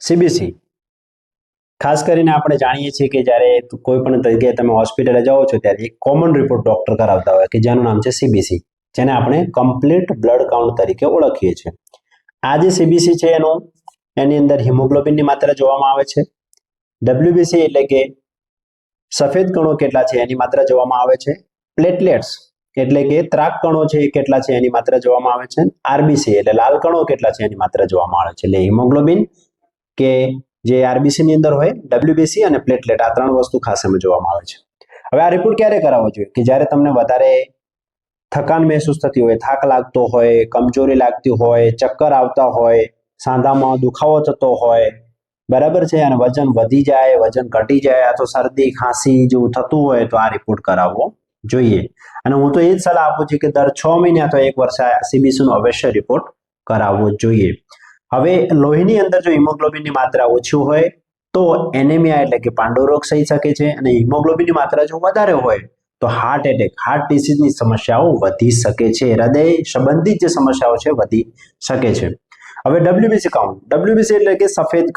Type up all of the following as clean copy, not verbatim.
CBC ખાસ કરીને આપણે જાણીએ છીએ કે જ્યારે કોઈ પણ જગ્યાએ તમે હોસ્પિટલે જાઓ છો ત્યારે એક કોમન રિપોર્ટ ડોક્ટર કરાવતા હોય કે જેનું નામ છે સીબીસી, જેને આપણે કમ્પ્લીટ બ્લડ કાઉન્ટ તરીકે ઓળખીએ છીએ. આ જે સીબીસી છે એની અંદર હિમોગ્લોબિનની માત્રા જોવામાં આવે છે. ડબ્લ્યુબીસી એટલે કે સફેદ કણો કેટલા છે એની માત્રા જોવામાં આવે છે. પ્લેટલેટ્સ એટલે કે ત્રાક કણો છે એ કેટલા છે એની માત્રા જોવામાં આવે છે. આરબીસી એટલે લાલ કણો કેટલા છે એની માત્રા જોવામાં આવે છે. એટલે હિમોગ્લોબિન કે જે આરબીસી ની અંદર હોય, ડબ્લ્યુબીસી અને પ્લેટલેટ, આ ત્રણ વસ્તુ ખાસ જોવામાં આવે છે. હવે આ રિપોર્ટ ક્યારે કરાવવો જોઈએ? કે જ્યારે તમને વધારે થકાન મહેસૂસ થતી હોય, થાક લાગતો હોય, કમજોરી લાગતી હોય, ચક્કર આવતા હોય, સાંધામાં દુખાવો થતો હોય, બરાબર છે, અને વજન વધી જાય, વજન ઘટી જાય, અથવા શરદી ખાંસી જેવું થતું હોય તો આ રિપોર્ટ કરાવવો જોઈએ. અને હું તો એ જ સલાહ આપું છું કે દર 6 મહિને અથવા 1 વર્ષે સીબીસી નો અવશ્ય રિપોર્ટ કરાવવો જોઈએ. હવે લોહીની અંદર જો હિમોગ્લોબિનની માત્રા ઓછી હોય તો એનેમિયા એટલે કે પાંડુ રોગ થઈ શકે છે, અને હિમોગ્લોબિનની માત્રા જો વધારે હોય તો હાર્ટ એટેક, હાર્ટ ડિસીઝની સમસ્યાઓ વધી શકે છે. હૃદય સંબંધિત જે સમસ્યાઓ છે વધી શકે છે. હવે ડબ્લ્યુબીસી કાઉન્ટ, ડબ્લ્યુબીસી એટલે કે સફેદ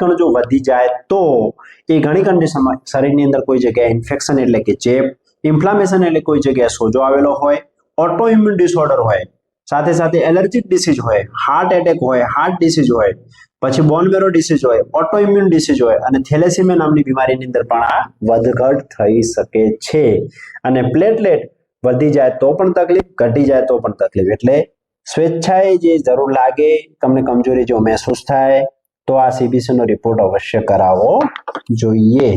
કણ જો વધી જાય તો એ ઘણી કન્ડિશનમાં શરીરની અંદર કોઈ જગ્યાએ ઇન્ફેક્શન એટલે કે ચેપ, ઇન્ફ્લામેશન એટલે કોઈ જગ્યાએ સોજો આવેલો હોય, ઓટો ઇમ્યુન ડિસઓર્ડર હોય, સાથે સાથે એલર્જીક ડિસીઝ હોય, હાર્ટ એટેક હોય, હાર્ટ ડિસીઝ હોય, પછી બોન મેરો ડિસીઝ હોય, ઓટો ઇમ્યુન ડિસીઝ હોય, અને થેલેસીમિયા નામની બીમારીની અંદર પણ આ વધઘટ થઈ શકે છે. અને પ્લેટલેટ વધી જાય તો પણ તકલીફ, ઘટી જાય તો પણ તકલીફ. એટલે સ્વેચ્છાએ જે જરૂર લાગે, તમને કમજોરી જો મહેસૂસ થાય તો આ સીબીસી નો રિપોર્ટ અવશ્ય કરાવવો જોઈએ.